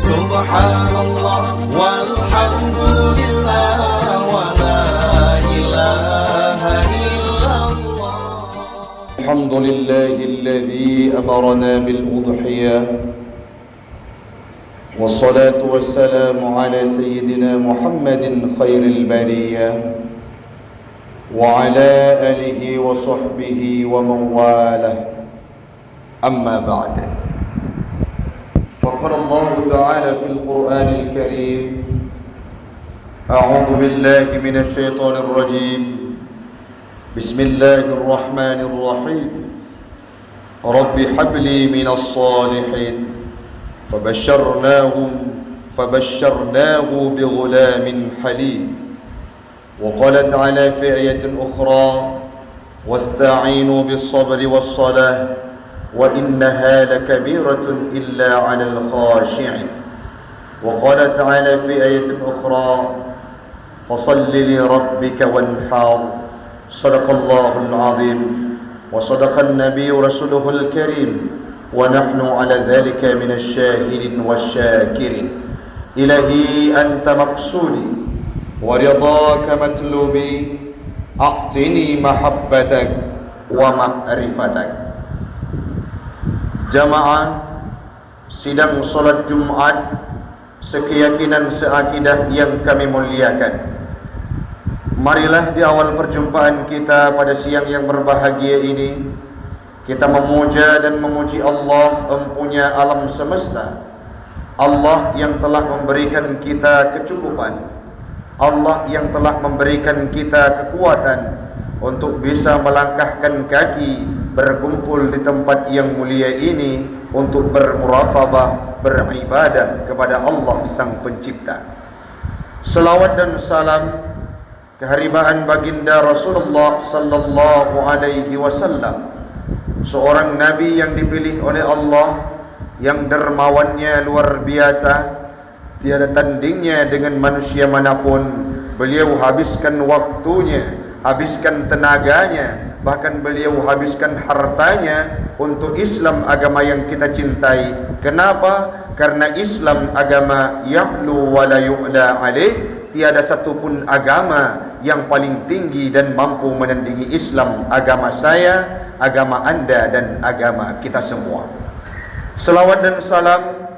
Subhanallah walhamdulillah wa la ilaha illallah. Alhamdulillahi alladhi amarna bil udhiyah. Wassalatu wassalamu ala sayyidina Muhammadin khairil bariyah wa ala alihi wa sahbihi wa man walah. Amma ba'd. فقال الله تعالى في القرآن الكريم: أعوذ بالله من الشيطان الرجيم. بسم الله الرحمن الرحيم. رب هب لي من الصالحين. فبشرناه بغلام حليم. وقال تعالى في آية أخرى: واستعينوا بالصبر والصلاة وإنها لكبيرة إلا على الخاشعين. وقال تعالى في آية أخرى: فصل لربك وانحر. صدق الله العظيم وصدق النبي رسوله الكريم ونحن على ذلك من الشاهدين والشاكرين. إلهي أنت مقصودي ورضاك مطلوبي، أعطني محبتك ومعرفتك. Jamaah sidang solat Jumat sekeyakinan seakidah yang kami muliakan, marilah di awal perjumpaan kita pada siang yang berbahagia ini kita memuja dan memuji Allah empunya alam semesta, Allah yang telah memberikan kita kecukupan, Allah yang telah memberikan kita kekuatan untuk bisa melangkahkan kaki berkumpul di tempat yang mulia ini untuk bermuraqabah, beribadah kepada Allah Sang Pencipta. Selawat dan salam keharibaan baginda Rasulullah sallallahu alaihi wasallam, seorang nabi yang dipilih oleh Allah, yang dermawannya luar biasa, tiada tandingnya dengan manusia manapun. Beliau habiskan waktunya, habiskan tenaganya, bahkan beliau habiskan hartanya untuk Islam, agama yang kita cintai. Kenapa? Karena Islam agama ya'lu wa la yu'la alaih. Tiada satupun agama yang paling tinggi dan mampu menandingi Islam, agama saya, agama anda, dan agama kita semua. Selawat dan salam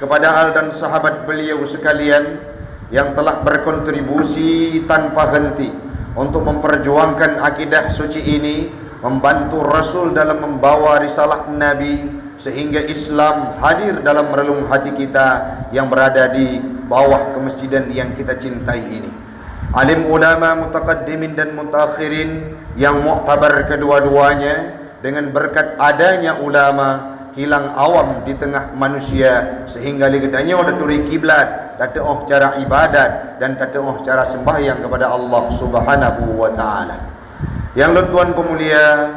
kepada al dan sahabat beliau sekalian yang telah berkontribusi tanpa henti untuk memperjuangkan akidah suci ini, membantu Rasul dalam membawa risalah Nabi sehingga Islam hadir dalam relung hati kita yang berada di bawah kemesjidan yang kita cintai ini. Alim ulama mutaqaddimin dan mutakhirin yang muktabar kedua-duanya, dengan berkat adanya ulama hilang awam di tengah manusia sehingga ligedanya ada turi kiblat, tataoh cara ibadat dan tataoh cara sembahyang kepada Allah Subhanahu wa taala. Yang lentuan pemulia,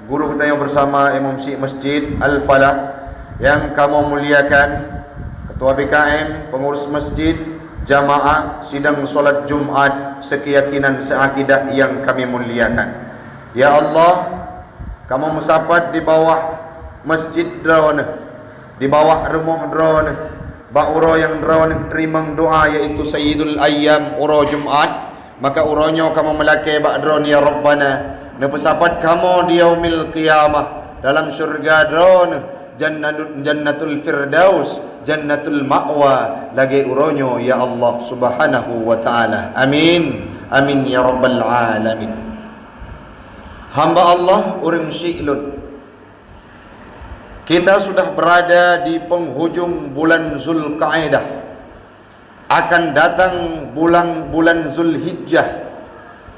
guru kita yang bersama Imam Syekh Masjid Al-Falah yang kamu muliakan, ketua BKM, pengurus masjid, jamaah sidang solat Jumat sekeyakinan seakidah yang kami muliakan. Ya Allah, kamu musapat di bawah masjid drone, di bawah rumah drone, uro yang drone terima doa yaitu Sayyidul Ayyam uro Jumat, maka uronyo kamu melakai drone ya Rabbana, nepesapat kamu di yaumil qiyamah dalam syurga drone jannatul firdaus, jannatul ma'wa lagi uronyo ya Allah Subhanahu wa taala. Amin amin ya rabbal alamin. Hamba Allah urang syi'lun, kita sudah berada di penghujung bulan Zulqa'dah. Akan datang bulan Zulhijjah,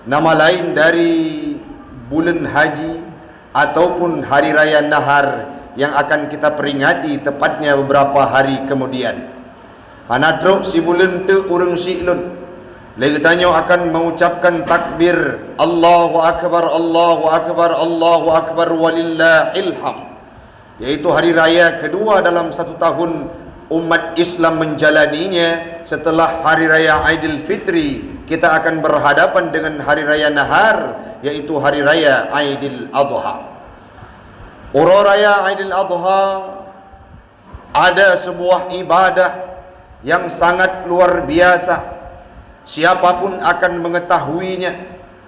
nama lain dari bulan haji ataupun hari raya Nahar, yang akan kita peringati tepatnya beberapa hari kemudian. Anadruk si bulan tu urang syi'lun, lagi tanya akan mengucapkan takbir Allahu Akbar, Allahu Akbar, Allahu Akbar walillahil hamd, yaitu hari raya kedua dalam satu tahun umat Islam menjalaninya. Setelah hari raya Aidil Fitri, kita akan berhadapan dengan hari raya Nahar, yaitu hari raya Aidil Adha. Uro raya Aidil Adha ada sebuah ibadah yang sangat luar biasa. Siapapun akan mengetahuinya.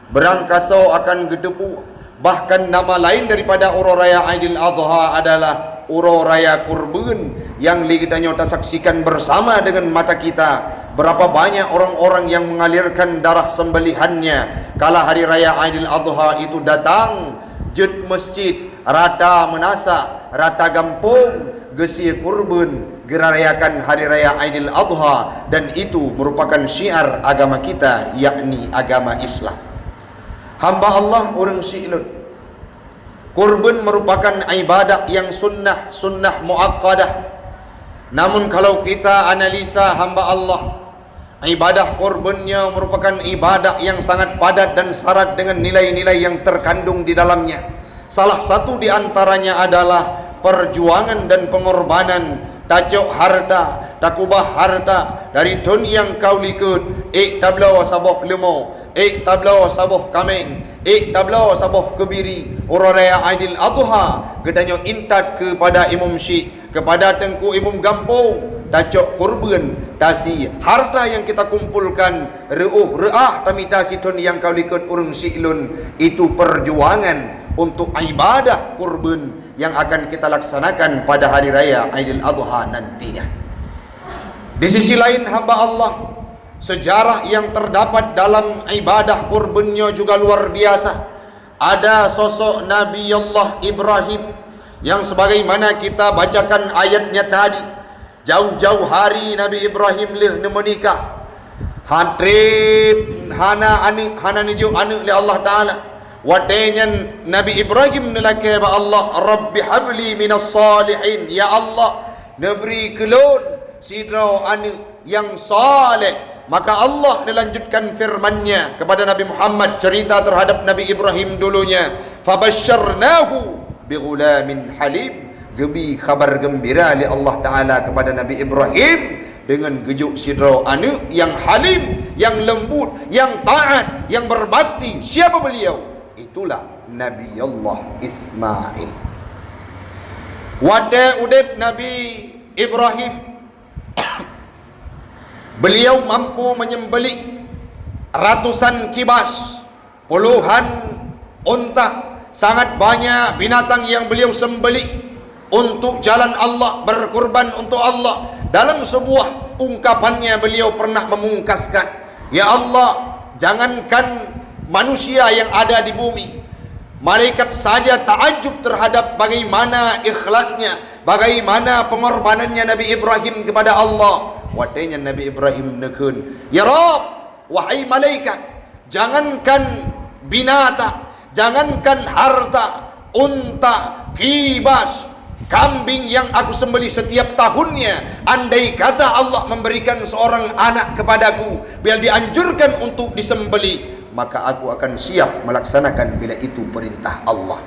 Berangkasau akan gedepu. Bahkan nama lain daripada Uro Raya Aidil Adha adalah Uro Raya Kurban, yang kita nyota saksikan bersama dengan mata kita. Berapa banyak orang-orang yang mengalirkan darah sembelihannya kala hari raya Aidil Adha itu datang. Jet masjid, rata menasa, rata gampung, gesi kurban, gerayakan hari raya Aidil Adha, dan itu merupakan syiar agama kita, yakni agama Islam. Hamba Allah orang Si'lun, kurban merupakan ibadah yang sunnah muakkadah. Namun kalau kita analisa hamba Allah, ibadah kurbannya merupakan ibadah yang sangat padat dan syarat dengan nilai-nilai yang terkandung di dalamnya. Salah satu di antaranya adalah perjuangan dan pengorbanan. Tajok harta, takubah harta dari tun yang kau likut. Tablau saboh lemo, tablau saboh kameng, tablau saboh kebiri. Uro Raya Aidil Adha gedanyo intat kepada Imam Syekh, kepada Tengku Imam Gampung. Tajok kurban, tasi harta yang kita kumpulkan, re'ah tami tasi tun yang kau likut urung Si'lun. Itu perjuangan untuk ibadah kurban yang akan kita laksanakan pada hari raya Aidil Adha nantinya. Di sisi lain hamba Allah, sejarah yang terdapat dalam ibadah kurbannya juga luar biasa. Ada sosok Nabi Allah Ibrahim yang sebagaimana kita bacakan ayatnya tadi, jauh-jauh hari Nabi Ibrahim leh menikah. Hatrib hana niju anu li Allah Ta'ala. Watenyan Nabi Ibrahim nelake ba Allah, Rabbi habli minas salihin, ya Allah neberi kelon sidro anu yang saleh. Maka Allah melanjutkan firman-Nya kepada Nabi Muhammad, cerita terhadap Nabi Ibrahim dulunya, fabasyarnahu bighulamin halim. Gebi kabar gembira li Allah Ta'ala kepada Nabi Ibrahim dengan gejuk sidro anu yang halim, yang lembut, yang taat, yang berbakti. Siapa beliau? Itulah Nabi Allah Ismail. Wada udib Nabi Ibrahim, beliau mampu menyembelih ratusan kibas, puluhan unta, sangat banyak binatang yang beliau sembelih untuk jalan Allah, berkurban untuk Allah. Dalam sebuah ungkapannya beliau pernah memungkaskan, ya Allah, jangankan manusia yang ada di bumi, malaikat saja takjub terhadap bagaimana ikhlasnya, bagaimana pengorbanannya Nabi Ibrahim kepada Allah. Watenya Nabi Ibrahim nekun, ya Rabb, wahai malaikat, jangankan binatang, jangankan harta, unta, kibas, kambing yang aku sembelih setiap tahunnya, andai kata Allah memberikan seorang anak kepadaku, biar dianjurkan untuk disembelih, maka aku akan siap melaksanakan bila itu perintah Allah.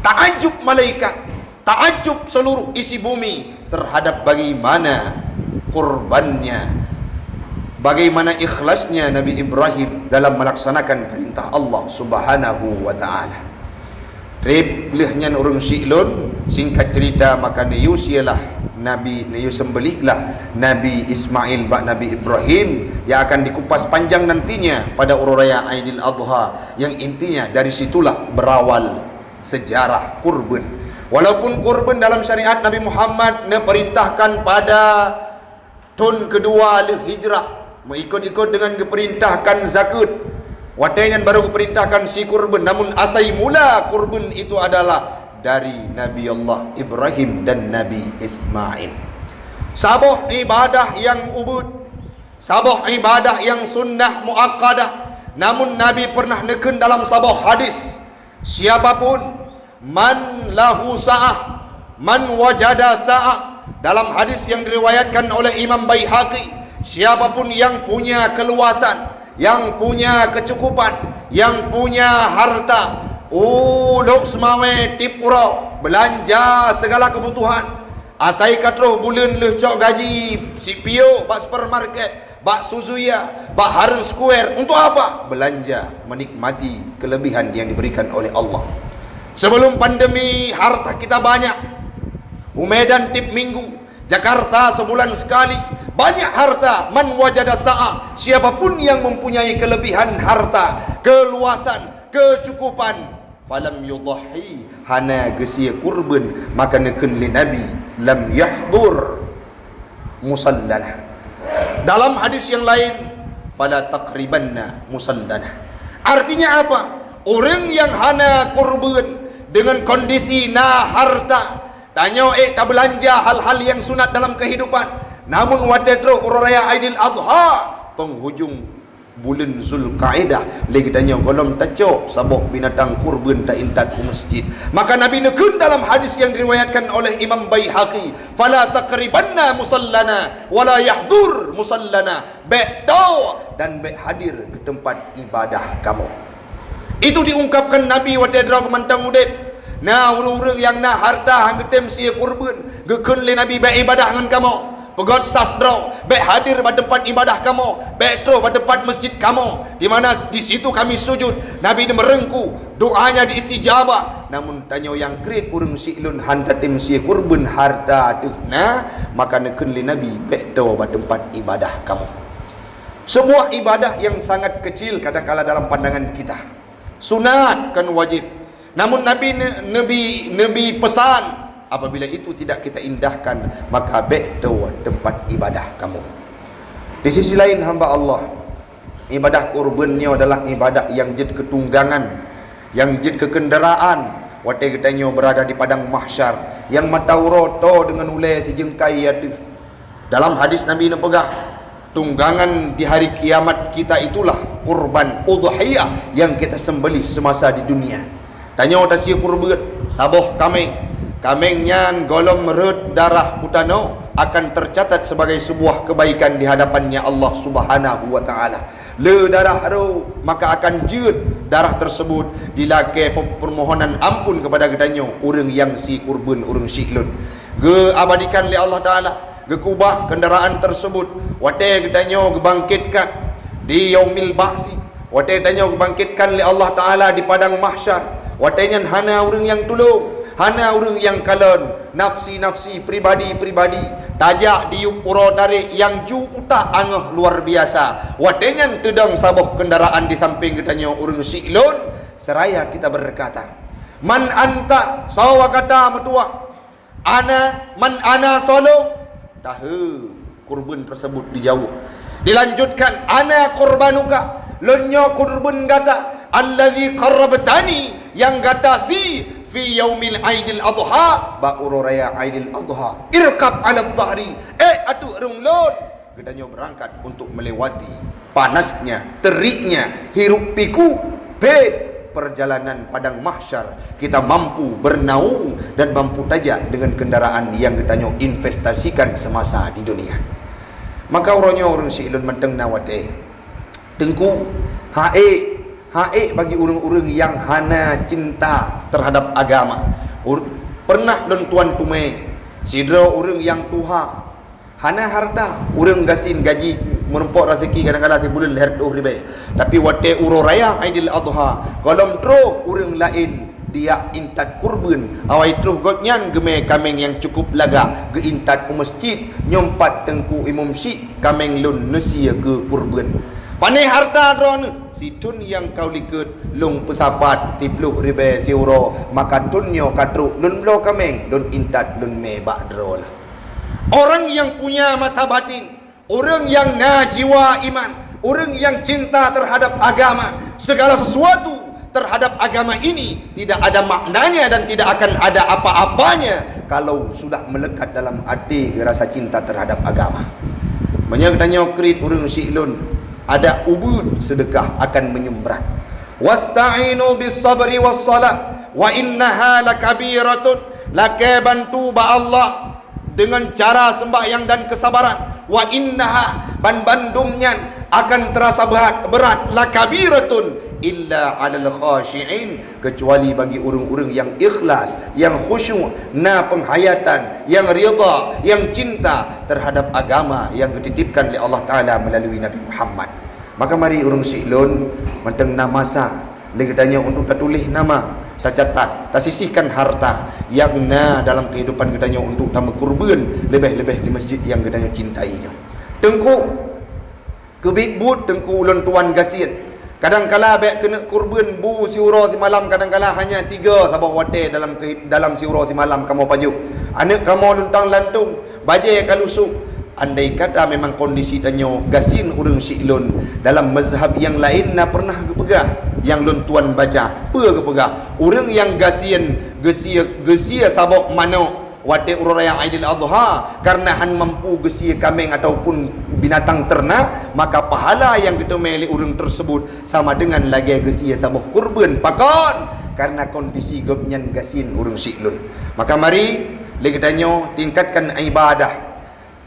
Takjub malaikat, takjub seluruh isi bumi terhadap bagaimana kurbannya, bagaimana ikhlasnya Nabi Ibrahim dalam melaksanakan perintah Allah Subhanahu wa Ta'ala. Rib lehnya urung Si'lun, singkat cerita, maka niyu sialah Nabi, niyu sembelihlah Nabi Ismail bak Nabi Ibrahim, yang akan dikupas panjang nantinya pada Uro Raya Aidil Adha, yang intinya dari situlah berawal sejarah kurban. Walaupun kurban dalam syariat Nabi Muhammad perintahkan pada tahun kedua hijrah, mengikut-ikut dengan keperintahkan zakat. Watengan baru keperintahkan si kurban, namun asal mula kurban itu adalah dari Nabi Allah Ibrahim dan Nabi Ismail. Saboh ibadah yang ubud, saboh ibadah yang sunnah muakkadah. Namun Nabi pernah neken dalam saboh hadis, siapapun man lahu sa'ah, man wajada sa'ah. Dalam hadis yang diriwayatkan oleh Imam Baihaqi, siapapun yang punya keluasan, yang punya kecukupan, yang punya harta, uluk semawe tip urau, belanja segala kebutuhan, asai katro bulan leh cok gaji CPO bak supermarket, bak Suzuya, bak Harun Square. Untuk apa? Belanja, menikmati kelebihan yang diberikan oleh Allah. Sebelum pandemi harta kita banyak, umedan tip minggu, Jakarta sebulan sekali, banyak harta. Man wajada sa'a, siapapun yang mempunyai kelebihan harta, keluasan, kecukupan, falam yudhahi, hana gesia kurban, maka neken li Nabi, lam yahdur musallana. Dalam hadis yang lain, fala taqribanna musallana. Artinya apa? Orang yang hana kurban dengan kondisi na harta, tanya tak belanja hal-hal yang sunat dalam kehidupan, namun wadetro uraya Aidil Adha penghujung bulan Zulkaidah lagi tanya golong tacok sabok binatang kurban tak intat ke masjid, maka Nabi nekun dalam hadis yang diriwayatkan oleh Imam Baihaqi, fala taqribanna musallana wala yahdur musallana, baik tahu dan baik hadir ke tempat ibadah kamu. Itu diungkapkan Nabi wadetro kemantang udep. Nah, orang-orang yang nak harta hang getem sia kurban, gekun le Nabi baik ibadah dengan kamu. Pegot saf draw, baik hadir pada tempat ibadah kamu, baik terus pada tempat masjid kamu, di mana di situ kami sujud. Nabi ni merengku, doanya diistijabah. Namun tanya yang krit urang silun hantatim sia kurban harta tu, nah maka nekun le Nabi baik terus pada tempat ibadah kamu. Sebuah ibadah yang sangat kecil kadang-kala dalam pandangan kita. Sunat kan wajib. Namun Nabi pesan, apabila itu tidak kita indahkan, maka baik tempat ibadah kamu. Di sisi lain hamba Allah, ibadah kurbannya adalah ibadah yang jid ketunggangan, yang jid kekenderaan. Waktu katanya berada di padang mahsyar, yang mata roto dengan ulai tijengkai ada. Dalam hadis Nabi ini pegah, tunggangan di hari kiamat kita itulah kurban udhiyah yang kita sembelih semasa di dunia. Tanya otasi kurban saboh kameng, kamengnya golong merut darah putano akan tercatat sebagai sebuah kebaikan di hadapannya Allah Subhanahu wa taala. Le darah ro maka akan jeut darah tersebut dilake permohonan ampun kepada gedanya orang yang si kurban orang silun. Ge abadikan oleh Allah taala, ge kubah kenderaan tersebut wate gedanya gebangkitkan di yaumil ba'si, wate gedanya gebangkitkan oleh Allah taala di padang mahsyar. Watanya hana orang yang tolong, hana orang yang kalon, nafsi-nafsi pribadi-pribadi, tajak diup pura tarik yang ju utak angah luar biasa. Watanya tedang sabuh kendaraan di samping katanya orang silon, seraya kita berkata, man anta sawa kata metua, ana man ana solong, tahu kurban tersebut dijawab. Dilanjutkan, ana kurbanuka, lenyo kurban kata, alladzi qarrabtani, yang kata si fi yaumil Aidil Adha, ba uraya Aidil Adha, irkab ala dhahri, atu runglon, katanya berangkat untuk melewati panasnya, teriknya, hiruk piku bed perjalanan padang mahsyar. Kita mampu bernaung dan mampu tajak dengan kendaraan yang katanya investasikan semasa di dunia. Maka orangnya orang silun menteng nawate tengku hae bagi orang-orang yang hana cinta terhadap agama. Pernah dan tuan tume sidra orang yang tuha hana harta, orang gasin gaji merempok rezeki kadang-kadang di bulan leher tu ribe. Tapi wate uro raya Aidil Adha, kalau tro orang lain dia intat kurban, awai tro gotnyan geme kameng yang cukup laga ge intat ke masjid nyompat tengku imam syik kameng lun nesia ke kurban. Panai harta drone situn yang kau likut lung pesapat tipluh ribe theuro, maka tunyo katru lun blo kameng lun intat lun mebak drone. Orang yang punya mata batin, orang yang jiwa iman, orang yang cinta terhadap agama, segala sesuatu terhadap agama ini tidak ada maknanya dan tidak akan ada apa-apanya kalau sudah melekat dalam hati rasa cinta terhadap agama. Menyangkanya krit orang silun, ada ubud sedekah akan menyumbrat. Wasta'inu bis sabri was salat wa innaha lakabiratun, laka bantu ba Allah dengan cara sembahyang dan kesabaran. Wa innaha bandumnya akan terasa berat lakabiratun illa 'alal khashi'in, kecuali bagi orang-orang yang ikhlas, yang khusyuk, na penghayatan, yang rida, yang cinta terhadap agama yang dititipkan oleh Allah Taala melalui Nabi Muhammad. Maka mari orang silun menteng namasa lagi tanya untuk tertulis nama tercatat, tersisihkan harta yang dalam kehidupan gedanya untuk tambah kurban lebih-lebih di masjid yang gedanya cintainya. Tengku kebit but tengku ulun tuan gasin. Kadang-kala baik kena kurban bu siuro si malam, kadang-kala hanya 3 sabah wate dalam siuro si malam kamu paju. Anak kamu luntang lantung, bajai kalusuk. Andai kata memang kondisi tanyo gasin urang siklun dalam mazhab yang lain na pernah kepegah yang lun tuan baca kepegah urang yang gasin gesia sabok mano wate uraya Aidil Adha karena han mampu gesia kambing ataupun binatang ternak, maka pahala yang kita meli urang tersebut sama dengan lagi gesia sabok kurban pakon karena kondisi gopnyan gasin urang siklun. Maka mari lagi tanyo tingkatkan ibadah,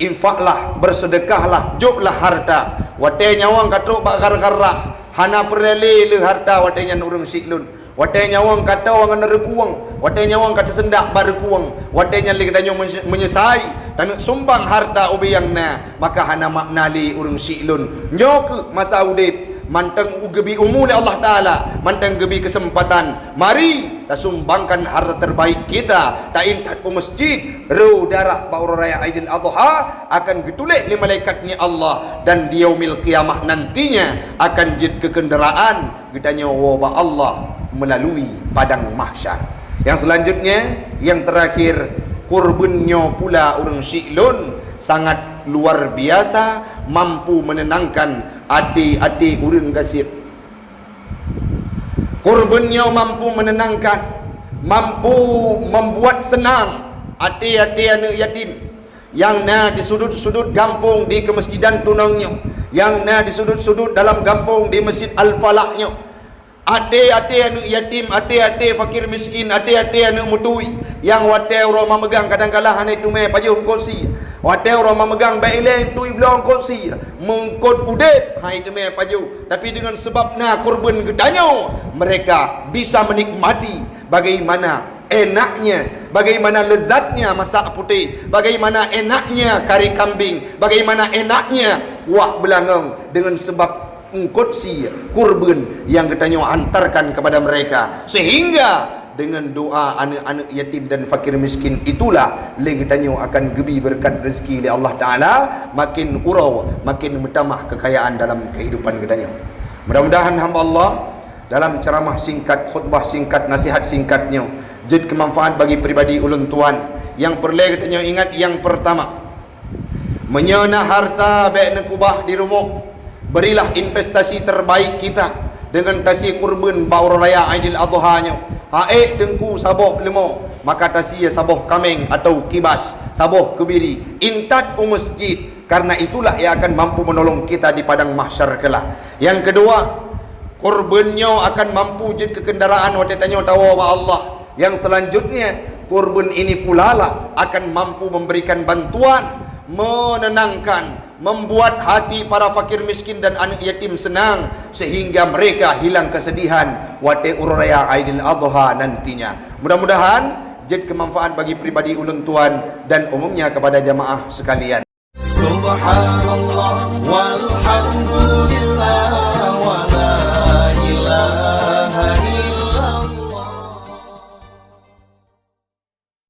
infaklah, bersedekahlah, juklah harta. Wate nyawang katuk bak gar-garah, hana perlele le harta wate nyan urang siklun. Wate nyawang kata wang nerekuang, wate nyawang kata sendak barekuang, wate nyan le kadanyo menyesai dan sumbang harta ubiyangna, maka hana maknali urang siklun. Nyok masa udip manteng ugebi umul Allah Ta'ala, manteng gebi kesempatan, mari kita sumbangkan harta terbaik kita, tak intat ke masjid ru darah bau raya Aidil Adha akan getulek li malaikatnya Allah, dan di yaumil qiyamah nantinya akan jid ke kenderaan getanya wabah Allah melalui padang mahsyar. Yang selanjutnya, yang terakhir, kurbannya pula orang syiklun sangat luar biasa, mampu menenangkan hati-hati urang gasir. Kurbannya mampu menenangkan, mampu membuat senang hati-hati anak yatim yang di sudut-sudut kampung di kemasjidan tunangnya, yang di sudut-sudut dalam kampung di Masjid Al-Falahnya. Hati-hati anak yatim, hati-hati fakir miskin, hati-hati anak mutui yang wate orang memegang kadang-kala hanya itu meh pajuh kursi. Wate orang memegang baileng tu iblang kursi mengkod udep hai itu meh paju, tapi dengan sebabna kurban gedanya mereka bisa menikmati bagaimana enaknya, bagaimana lezatnya masak putih, bagaimana enaknya kari kambing, bagaimana enaknya kuah belangong dengan sebab kursi kurban yang katanya antarkan kepada mereka, sehingga dengan doa anak-anak yatim dan fakir miskin itulah katanya akan gebi berkat rezeki oleh Allah Ta'ala, makin urau, makin bertambah kekayaan dalam kehidupan katanya. Mudah-mudahan hamba Allah dalam ceramah singkat, khutbah singkat, nasihat singkatnya jid kemanfaat bagi pribadi ulun tuan. Yang perlu katanya ingat, yang pertama, menyana harta baik nekubah di rumah, berilah investasi terbaik kita dengan tasi kurban bau raya Aidil Adha-nya. Haek dengku saboh lemo, maka tasi saboh kameng atau kibas, saboh kebiri, intat masjid, karena itulah yang akan mampu menolong kita di padang mahsyar kelak. Yang kedua, kurbannya akan mampu jid ke kendaraan waktu tanya tawa wa Allah. Yang selanjutnya, kurban ini pula lah akan mampu memberikan bantuan, menenangkan, membuat hati para fakir miskin dan anak yatim senang, sehingga mereka hilang kesedihan wate uraya Aidil Adha nantinya. Mudah-mudahan jadi kemanfaat bagi pribadi ulun tuan dan umumnya kepada jamaah sekalian. Subhanallah wa